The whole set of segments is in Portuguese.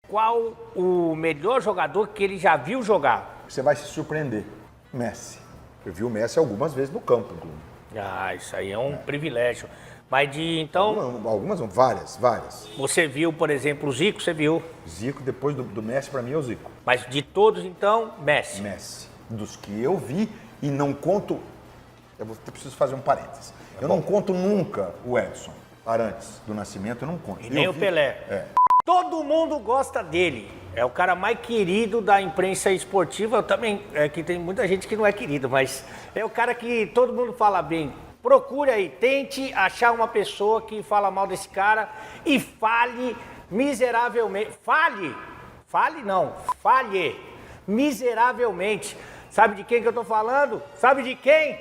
qual o melhor jogador que ele já viu jogar? Você vai se surpreender. Messi. Eu vi o Messi algumas vezes no campo. Ah, isso aí é um privilégio. Mas então, Algumas não, várias. você viu, por exemplo, o Zico, você viu. Zico, depois do Messi, pra mim é o Zico. Mas de todos, então, Messi. Messi. Dos que eu vi e não conto... Eu preciso fazer um parênteses. Eu não conto nunca o Edson. Arantes do Nascimento, eu não conto. E nem o Pelé. Todo mundo gosta dele. É o cara mais querido da imprensa esportiva. Eu também, que tem muita gente que não é querido, mas é o cara que todo mundo fala bem. Procure aí, tente achar uma pessoa que fala mal desse cara e fale miseravelmente. Falhe miseravelmente. Sabe de quem que eu tô falando? Sabe de quem?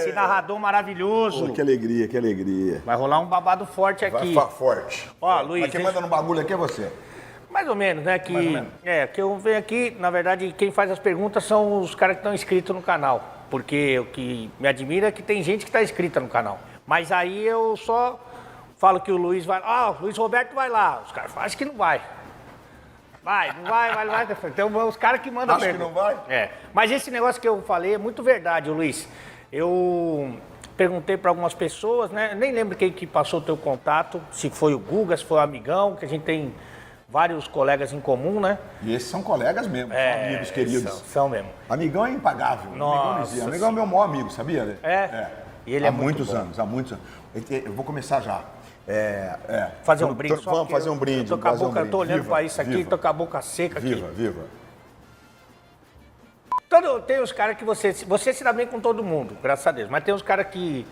Esse narrador maravilhoso. Oh, que alegria, que alegria. Vai rolar um babado forte aqui. Forte. Ó, Luiz. Mas quem manda no bagulho aqui é você. Mais ou menos, né? Mais ou menos. Que eu venho aqui, na verdade, quem faz as perguntas são os caras que estão inscritos no canal. Porque o que me admira é que tem gente que está inscrita no canal. Mas aí eu só falo que o Luiz vai. O Luiz Roberto vai lá. Os caras falam, acho que não vai. Não vai. Então, os caras que mandam pergunta. Acho que não vai? Mas esse negócio que eu falei é muito verdade, Luiz. Eu perguntei para algumas pessoas, né? Nem lembro quem que passou o teu contato, se foi o Guga, se foi o Amigão, que a gente tem vários colegas em comum, né? E esses são colegas mesmo, são amigos queridos. São mesmo. Amigão é impagável. Nossa, Amigão é meu maior amigo, sabia? E ele há muitos anos. Eu vou começar já. Fazer um brinde. Vamos fazer um brinde. Eu tô olhando para isso aqui, tô com a boca seca aqui. Viva. Tem os caras que você se dá bem com todo mundo, graças a Deus. Mas tem os caras que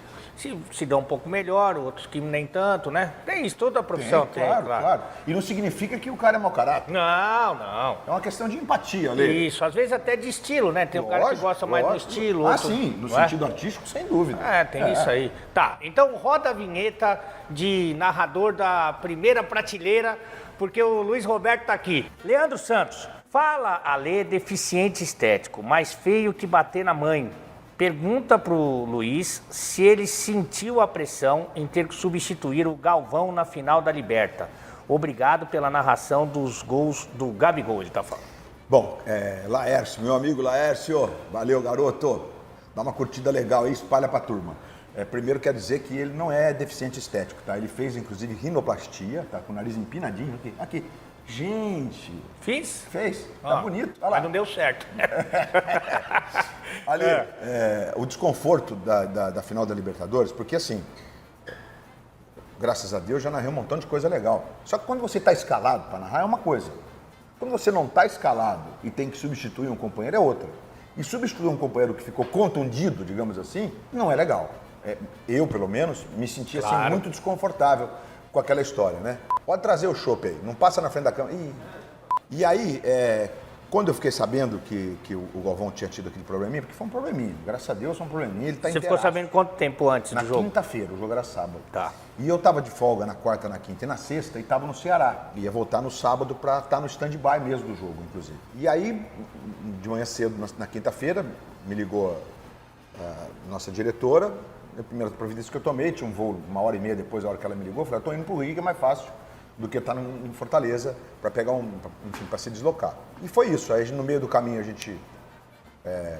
se dão um pouco melhor, outros que nem tanto, né? Tem isso, toda a profissão tem, claro. E não significa que o cara é mau caráter. Não. É uma questão de empatia, Lê. Isso, às vezes até de estilo, né? Tem um cara que gosta mais do estilo. Outro, sim, no sentido artístico, sem dúvida. Tem isso aí. Tá, então roda a vinheta de narrador da primeira prateleira, porque o Luiz Roberto tá aqui. Leandro Santos, fala Alê, deficiente estético, mais feio que bater na mãe. Pergunta pro Luiz se ele sentiu a pressão em ter que substituir o Galvão na final da Liberta. Obrigado pela narração dos gols do Gabigol, ele tá falando. Bom, Laércio, meu amigo Laércio, valeu, garoto. Dá uma curtida legal aí, espalha pra turma. Primeiro quer dizer que ele não é deficiente estético, tá? Ele fez, inclusive, rinoplastia, tá com o nariz empinadinho aqui. Gente! Fiz? Fez, tá bonito. Olha lá. Mas não deu certo. Ali, o desconforto da final da Libertadores, porque assim, graças a Deus já narrei um montão de coisa legal. Só que quando você está escalado para narrar é uma coisa. Quando você não está escalado e tem que substituir um companheiro é outra. E substituir um companheiro que ficou contundido, digamos assim, não é legal. Eu, pelo menos, me senti assim muito desconfortável com aquela história, né? Pode trazer o chopp aí, não passa na frente da câmera. E aí, quando eu fiquei sabendo que o Galvão tinha tido aquele probleminha, porque foi um probleminha, graças a Deus foi um probleminha, ele tá Você ficou sabendo quanto tempo antes do jogo? Na quinta-feira, o jogo era sábado. Tá. E eu tava de folga na quarta, na quinta e na sexta e tava no Ceará. Ia voltar no sábado para estar no stand-by mesmo do jogo, inclusive. E aí, de manhã cedo, na quinta-feira, me ligou a nossa diretora. A primeira providência que eu tomei, tinha um voo 1h30 depois da hora que ela me ligou, eu falei, tô indo pro Rio, que é mais fácil do que estar em Fortaleza para pegar para se deslocar. E foi isso. Aí no meio do caminho a gente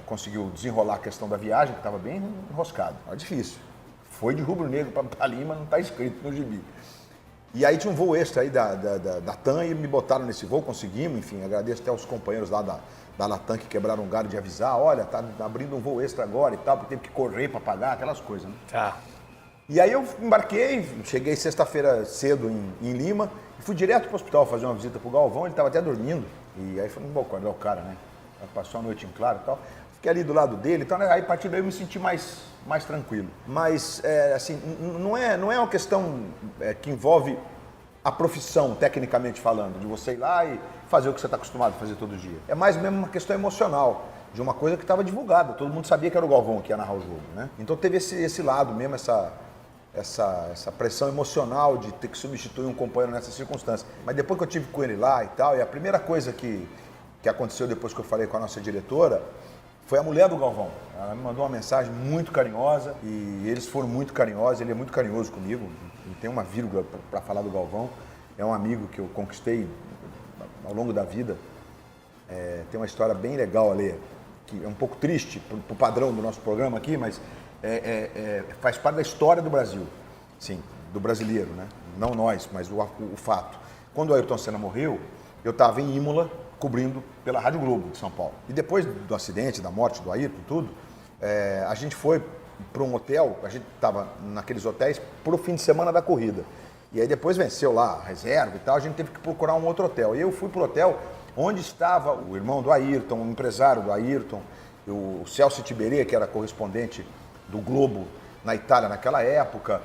conseguiu desenrolar a questão da viagem, que estava bem enroscado. Era difícil. Foi de rubro-negro para Lima, não está escrito no gibi. E aí tinha um voo extra aí da TAM e me botaram nesse voo, conseguimos, enfim, agradeço até aos companheiros lá da Latam que quebraram um galho de avisar, olha, tá abrindo um voo extra agora e tal, porque teve que correr para pagar, aquelas coisas, né? Tá. E aí eu embarquei, cheguei sexta-feira cedo em Lima e fui direto para o hospital fazer uma visita pro Galvão, ele estava até dormindo. E aí falei, bom, quando é o cara, né? Passou a noite em claro e tal. Fiquei ali do lado dele, então aí a partir daí eu me senti mais tranquilo. Mas, assim, não é uma questão que envolve a profissão, tecnicamente falando, de você ir lá e fazer o que você está acostumado a fazer todo dia. É mais mesmo uma questão emocional, de uma coisa que estava divulgada. Todo mundo sabia que era o Galvão que ia narrar o jogo, né? Então teve esse lado mesmo, essa pressão emocional de ter que substituir um companheiro nessa circunstância. Mas depois que eu tive com ele lá e tal, e a primeira coisa que aconteceu depois que eu falei com a nossa diretora foi a mulher do Galvão. Ela me mandou uma mensagem muito carinhosa e eles foram muito carinhosos, ele é muito carinhoso comigo, tem uma vírgula para falar do Galvão. É um amigo que eu conquistei ao longo da vida. Tem uma história bem legal ali, que é um pouco triste para o padrão do nosso programa aqui, mas faz parte da história do Brasil, sim, do brasileiro, né? Não nós, mas o fato. Quando o Ayrton Senna morreu, eu estava em Imola, cobrindo pela Rádio Globo de São Paulo. E depois do acidente, da morte do Ayrton, tudo, a gente foi para um hotel, a gente estava naqueles hotéis para o fim de semana da corrida. E aí depois venceu lá a reserva e tal, a gente teve que procurar um outro hotel. E eu fui para o hotel onde estava o irmão do Ayrton, o empresário do Ayrton, o Celso Tiberê, que era correspondente do Globo na Itália naquela época,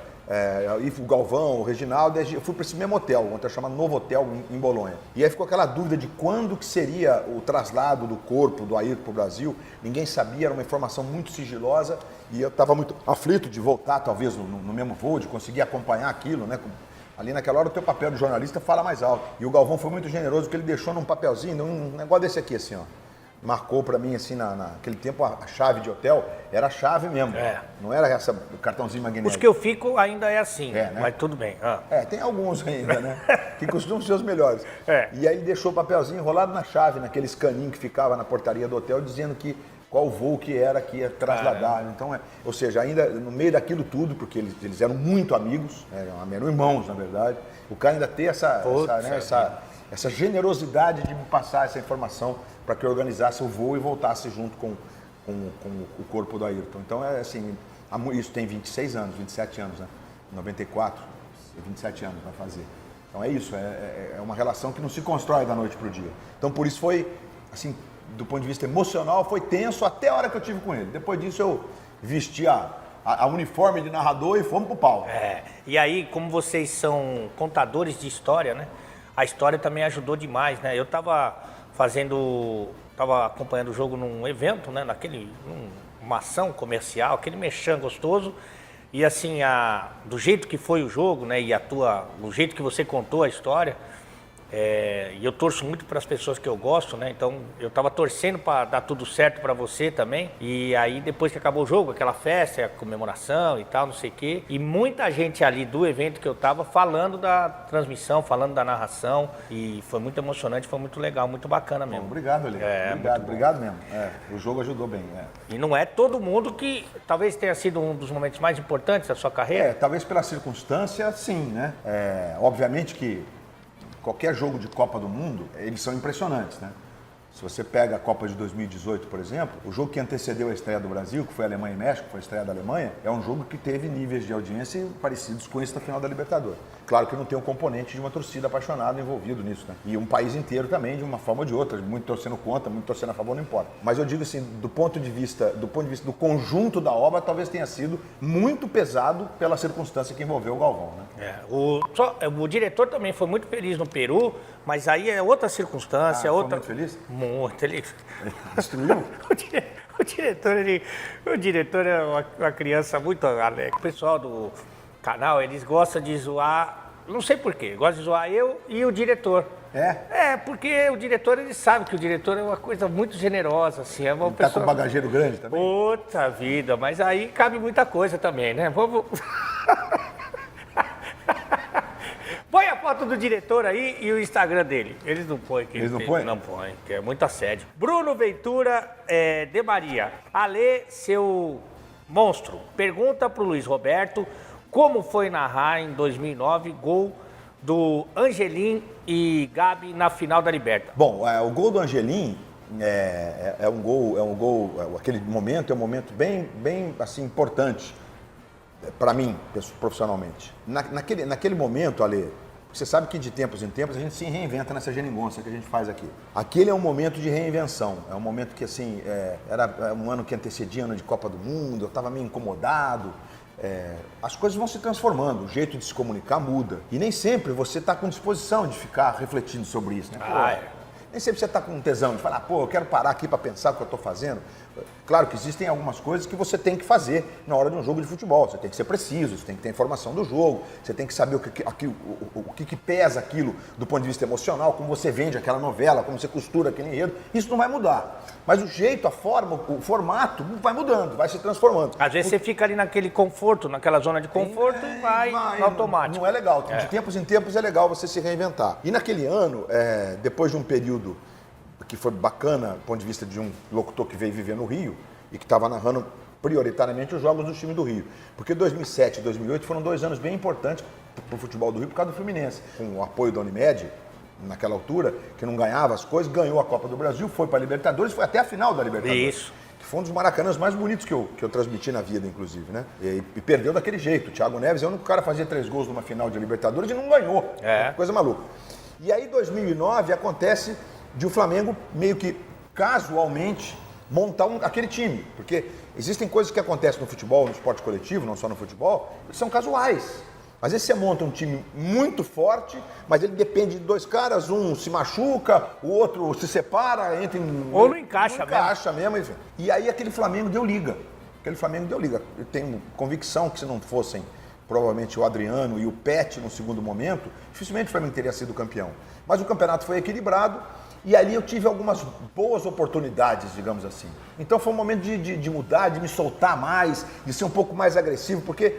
e o Galvão, o Reginaldo. Eu fui para esse mesmo hotel, um hotel chamado Novo Hotel, em Bolonha. E aí ficou aquela dúvida de quando que seria o traslado do corpo do Ayrton para o Brasil. Ninguém sabia, era uma informação muito sigilosa, e eu estava muito aflito de voltar, talvez, no mesmo voo, de conseguir acompanhar aquilo, né? Ali naquela hora o teu papel de jornalista fala mais alto. E o Galvão foi muito generoso, porque ele deixou num papelzinho, um negócio desse aqui, assim, ó. Marcou pra mim, assim, naquele tempo, a chave de hotel era a chave mesmo. Não era essa, o cartãozinho magnético. Os que eu fico ainda é assim, né? mas tudo bem. Tem alguns ainda, né? Que costumam ser os melhores. E aí ele deixou o papelzinho enrolado na chave, naquele escaninho que ficava na portaria do hotel, dizendo qual voo que era que ia trasladar. Então, ou seja, ainda no meio daquilo tudo, porque eles eram muito amigos, eram irmãos, na verdade, o cara ainda ter essa generosidade de me passar essa informação para que eu organizasse o voo e voltasse junto com o corpo do Ayrton. Então, assim, isso tem 26 anos, 27 anos, né? 94, 27 anos vai fazer. Então é isso, é uma relação que não se constrói da noite para o dia. Então, por isso foi, assim, do ponto de vista emocional, foi tenso até a hora que eu tive com ele. Depois disso eu vesti a uniforme de narrador e fomos pro palco. E aí, como vocês são contadores de história, né? A história também ajudou demais, né? Eu tava acompanhando o jogo num evento, né? Numa ação comercial, aquele merchan gostoso. E assim, do jeito que foi o jogo, né? E do jeito que você contou a história, e eu torço muito para as pessoas que eu gosto, né? Então eu estava torcendo para dar tudo certo para você também. E aí depois que acabou o jogo, aquela festa, a comemoração e tal, não sei o quê. E muita gente ali do evento que eu estava falando da transmissão, falando da narração. E foi muito emocionante, foi muito legal, muito bacana mesmo. Obrigado, Eli. Obrigado mesmo. O jogo ajudou bem. E não é todo mundo que talvez tenha sido um dos momentos mais importantes da sua carreira? Talvez pela circunstância, sim, né? Obviamente que qualquer jogo de Copa do Mundo, eles são impressionantes, né? Se você pega a Copa de 2018, por exemplo, o jogo que antecedeu a estreia do Brasil, que foi Alemanha e México, foi a estreia da Alemanha, é um jogo que teve níveis de audiência parecidos com esse da final da Libertadores. Claro que não tem um componente de uma torcida apaixonada envolvido nisso, né? E um país inteiro também, de uma forma ou de outra, muito torcendo contra, muito torcendo a favor, não importa. Mas eu digo assim, do ponto de vista do conjunto da obra, talvez tenha sido muito pesado pela circunstância que envolveu o Galvão, né? O diretor também foi muito feliz no Peru, mas aí é outra circunstância. Foi muito feliz? Muito. Ele destruiu? O diretor é uma criança muito alegre. O pessoal do canal, eles gostam de zoar, não sei porquê, gostam de zoar eu e o diretor. Porque o diretor, ele sabe que o diretor é uma coisa muito generosa, assim. É uma ele pessoa... Tá com bagageiro grande também? Puta vida, mas aí cabe muita coisa também, né? Vamos... Põe a foto do diretor aí e o Instagram dele. Eles não põem. Eles não põem? Não põem, que é muito assédio. Bruno Ventura de Maria. Alê, seu monstro, pergunta pro Luiz Roberto como foi narrar em 2009 gol do Angelim e Gabi na final da Liberta. Bom, o gol do Angelim é um gol, aquele momento é um momento bem assim, importante para mim, profissionalmente. Naquele momento, Ale, você sabe que de tempos em tempos a gente se reinventa nessa geringonça que a gente faz aqui. Aquele é um momento de reinvenção, é um momento que assim, era um ano que antecedia ano de Copa do Mundo, eu estava meio incomodado. As coisas vão se transformando, o jeito de se comunicar muda. E nem sempre você está com disposição de ficar refletindo sobre isso, né? Nem sempre você está com um tesão de falar, pô, eu quero parar aqui para pensar o que eu estou fazendo. Claro que existem algumas coisas que você tem que fazer na hora de um jogo de futebol. Você tem que ser preciso, você tem que ter informação do jogo, você tem que saber o que pesa aquilo do ponto de vista emocional, como você vende aquela novela, como você costura aquele enredo. Isso não vai mudar. Mas o jeito, a forma, o formato vai mudando, vai se transformando. Às vezes você fica ali naquele conforto, naquela zona de conforto e vai no automático. Não é legal. De tempos em tempos é legal você se reinventar. E naquele ano, depois de um período que foi bacana do ponto de vista de um locutor que veio viver no Rio e que estava narrando prioritariamente os jogos do time do Rio. Porque 2007 e 2008 foram 2 anos bem importantes para o futebol do Rio por causa do Fluminense. Com o apoio da Unimed, naquela altura, que não ganhava as coisas, ganhou a Copa do Brasil, foi para a Libertadores, foi até a final da Libertadores. Isso. Que foi um dos maracanãs mais bonitos que eu transmiti na vida, inclusive, né? E perdeu daquele jeito. O Thiago Neves é o único cara que fazia 3 gols numa final de Libertadores e não ganhou. Coisa maluca. E aí, em 2009, acontece de o Flamengo meio que casualmente montar aquele time. Porque existem coisas que acontecem no futebol, no esporte coletivo, não só no futebol, que são casuais. Às vezes você monta um time muito forte, mas ele depende de 2 caras, um se machuca, o outro se separa, entra em... Ou não encaixa mesmo. Encaixa mesmo. Enfim. E aí aquele Flamengo deu liga. Eu tenho convicção que se não fossem provavelmente o Adriano e o Pet no segundo momento, dificilmente o Flamengo teria sido campeão. Mas o campeonato foi equilibrado e ali eu tive algumas boas oportunidades, digamos assim. Então foi um momento de mudar, de me soltar mais, de ser um pouco mais agressivo, porque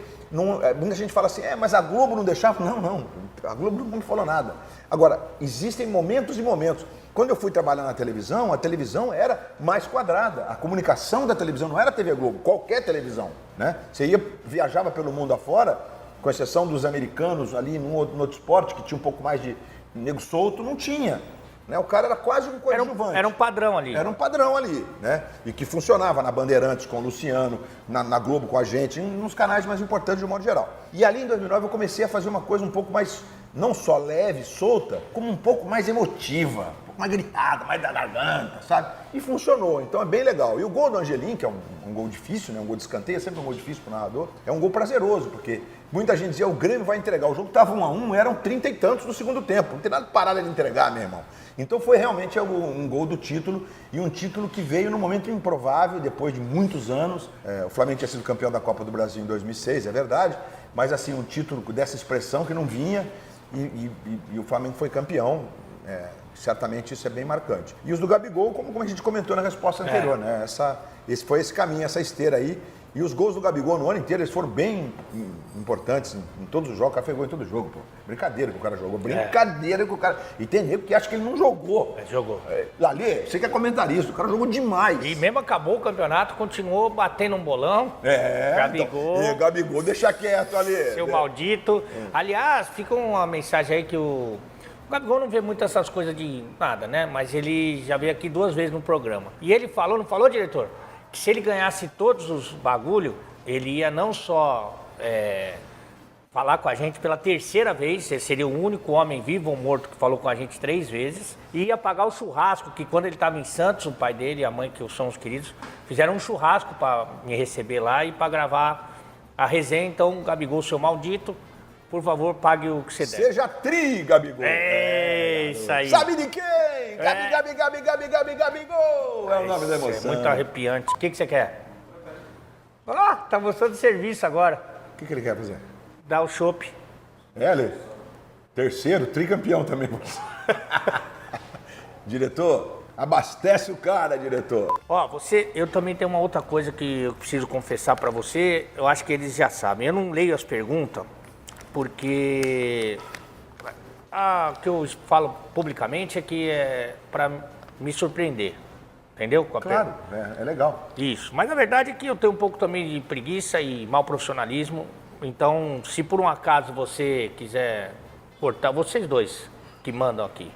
muita gente fala assim, mas a Globo não deixava. Não, a Globo não falou nada. Agora, existem momentos e momentos. Quando eu fui trabalhar na televisão, a televisão era mais quadrada. A comunicação da televisão não era a TV Globo, qualquer televisão, né? Você viajava pelo mundo afora, com exceção dos americanos ali no outro esporte, que tinha um pouco mais de nego solto, não tinha. Né? O cara era quase um coadjuvante. Era um padrão ali. Era um padrão ali, né? E que funcionava na Bandeirantes com o Luciano, na Globo com a gente, nos canais mais importantes de um modo geral. E ali em 2009 eu comecei a fazer uma coisa um pouco mais, não só leve, solta, como um pouco mais emotiva, um pouco mais gritada, mais da garganta, sabe? E funcionou, então é bem legal. E o gol do Angelim, que é um gol difícil, né? Um gol de escanteio, é sempre um gol difícil pro narrador, é um gol prazeroso, porque muita gente dizia, o Grêmio vai entregar. O jogo estava 1-1, eram 30 e tantos no segundo tempo. Não tem nada de parada de entregar, meu irmão. Então foi realmente um gol do título, e um título que veio num momento improvável, depois de muitos anos. O Flamengo tinha sido campeão da Copa do Brasil em 2006, é verdade, mas assim, um título dessa expressão que não vinha, e o Flamengo foi campeão. Certamente isso é bem marcante. E os do Gabigol, como a gente comentou na resposta anterior, né? Foi esse caminho, essa esteira aí. E os gols do Gabigol no ano inteiro, eles foram bem importantes em todos os jogos. O cara pegou em todo jogo, pô. Brincadeira que o cara jogou. Brincadeira que o cara... E tem nego que acha que ele não jogou. Jogou. Lali, você que é comentarista, o cara jogou demais. E mesmo acabou o campeonato, continuou batendo um bolão. Gabigol. Então, Gabigol, deixa quieto ali. Seu maldito. Aliás, fica uma mensagem aí que o Gabigol não vê muito essas coisas de nada, né? Mas ele já veio aqui 2 vezes no programa. E ele falou, não falou, diretor? Que se ele ganhasse todos os bagulho, ele ia não só falar com a gente pela 3ª vez, ele seria o único homem vivo ou morto que falou com a gente 3 vezes, e ia pagar o churrasco, que quando ele estava em Santos, o pai dele e a mãe, que são os queridos, fizeram um churrasco para me receber lá e para gravar a resenha. Então, Gabigol, seu maldito, por favor, pague o que você deve. Seja Gabigol. Isso aí. Sabe de quem? Gabigol. É o nome da emoção. É muito arrepiante. O que você quer? Tá mostrando de serviço agora. O que ele quer fazer? Dar o chopp. Ali. 3º, tricampeão também. Diretor, abastece o cara, diretor. Eu também tenho uma outra coisa que eu preciso confessar pra você. Eu acho que eles já sabem. Eu não leio as perguntas porque... o que eu falo publicamente é que é para me surpreender, entendeu? Claro, é legal. Isso, mas a verdade é que eu tenho um pouco também de preguiça e mau profissionalismo, então se por um acaso você quiser cortar, vocês dois que mandam aqui,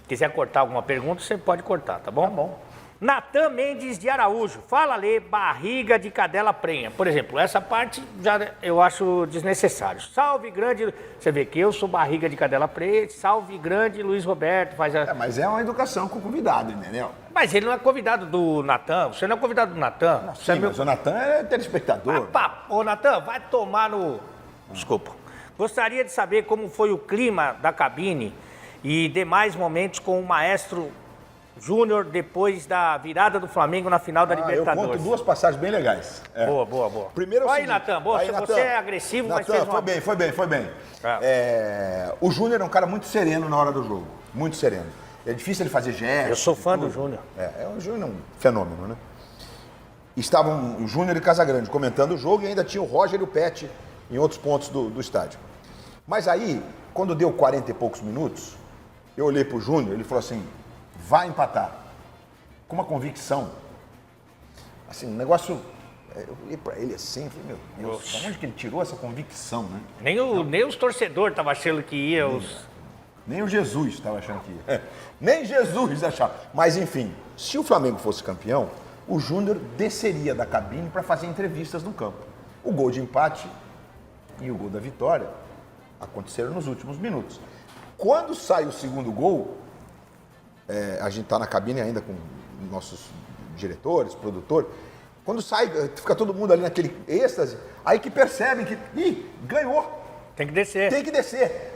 quiser cortar alguma pergunta, você pode cortar, tá bom? Tá bom. Natan Mendes de Araújo, fala Lê, barriga de cadela prenha. Por exemplo, essa parte já eu acho desnecessário. Salve grande, você vê que eu sou barriga de cadela prenha, salve grande Luiz Roberto. Mas é uma educação com o convidado, entendeu? Mas ele não é convidado do Natan, você não é convidado do Natan. Mas o Natan é telespectador. Ô Natan, vai tomar no... Desculpa. Gostaria de saber como foi o clima da cabine e demais momentos com o maestro Júnior depois da virada do Flamengo na final da Eu Libertadores. conto duas passagens bem legais. É. Boa. Primeiro é o Aí, seguinte, Natan, você é agressivo, mas Natan, fez uma... foi bem. O Júnior é um cara muito sereno na hora do jogo, muito sereno. É difícil ele fazer gestos. Eu sou fã tudo. do Júnior. O Júnior é um fenômeno, né? Estavam o Júnior e Casagrande comentando o jogo e ainda tinha o Roger e o Pet em outros pontos do estádio. Mas aí, quando deu 40 e poucos minutos, eu olhei pro Júnior, ele falou assim, vai empatar. Com uma convicção. Assim, um negócio... Eu olhei pra ele assim, falei, meu Deus, de onde que ele tirou essa convicção, né? Nem os torcedores estavam achando que ia. Nem o Jesus estava achando que ia. Nem Jesus achava. Mas, enfim, se o Flamengo fosse campeão, o Júnior desceria da cabine para fazer entrevistas no campo. O gol de empate e o gol da vitória aconteceram nos últimos minutos. Quando sai o segundo gol, a gente está na cabine ainda com nossos diretores, produtores. Quando sai, fica todo mundo ali naquele êxtase, aí que percebem que, ganhou. Tem que descer. Tem que descer.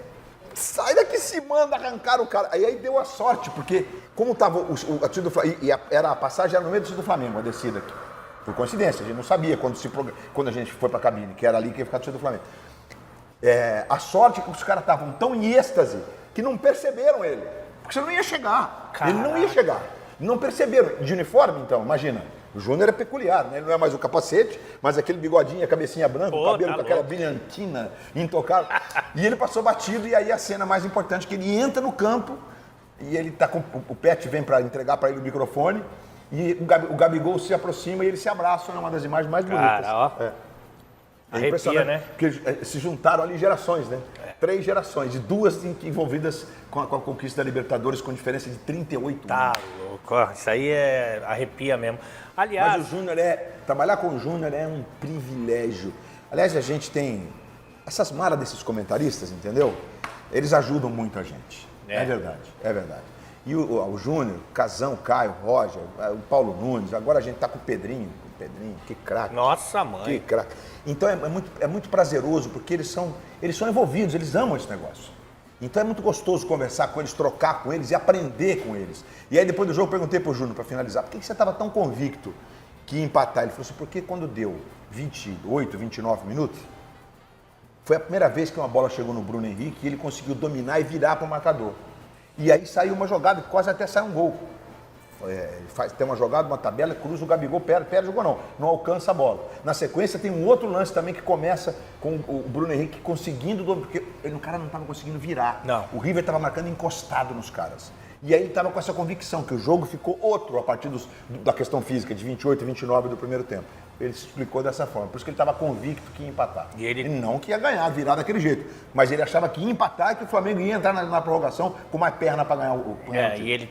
Sai daqui, se manda arrancar o cara. Aí deu a sorte, porque como estava a torcida do Flamengo, a passagem era no meio do torcida do Flamengo, a descida aqui. Por coincidência, a gente não sabia quando a gente foi para a cabine, que era ali que ia ficar a torcida do Flamengo. A sorte é que os caras estavam tão em êxtase que não perceberam ele. Porque você não ia chegar. Caraca. Ele não ia chegar. Não perceberam. De uniforme, então, imagina. O Júnior é peculiar, né? Ele não é mais o capacete, mas aquele bigodinho, a cabecinha branca, o cabelo com aquela brilhantina intocável. E ele passou batido, e aí a cena mais importante, que ele entra no campo, e ele tá com o Pet vem para entregar para ele o microfone, e o Gabigol se aproxima e eles se abraçam, é uma das imagens mais bonitas. Cara, ó. É impressionante, né? Porque se juntaram ali gerações, né? 3 gerações, e 2 envolvidas com a conquista da Libertadores, com diferença de 38 Tá anos. louco, ó, isso aí arrepia mesmo. Aliás... Mas o Júnior trabalhar com o Júnior é um privilégio. Aliás, a gente tem essas malas desses comentaristas, entendeu? Eles ajudam muito a gente. É verdade. E o Júnior, Casão, Caio, Roger, o Paulo Nunes, agora a gente tá com o Pedrinho, que craque. Nossa, mãe. Que craque. Então é muito prazeroso, porque eles são envolvidos, eles amam esse negócio. Então é muito gostoso conversar com eles, trocar com eles e aprender com eles. E aí depois do jogo eu perguntei pro Júnior, para finalizar, por que você estava tão convicto que ia empatar? Ele falou assim, porque quando deu 28, 29 minutos, foi a primeira vez que uma bola chegou no Bruno Henrique e ele conseguiu dominar e virar para o marcador. E aí saiu uma jogada, quase até sai um gol. Tem uma jogada, uma tabela, cruza o Gabigol, perde o gol não alcança a bola. Na sequência tem um outro lance também que começa com o Bruno Henrique conseguindo, porque o cara não estava conseguindo virar. Não. O River estava marcando encostado nos caras. E aí ele estava com essa convicção que o jogo ficou outro a partir da questão física, de 28 e 29 do primeiro tempo. Ele se explicou dessa forma, por isso que ele estava convicto que ia empatar. E não que ia ganhar, virar daquele jeito. Mas ele achava que ia empatar e que o Flamengo ia entrar na prorrogação com mais perna para ganhar o e ele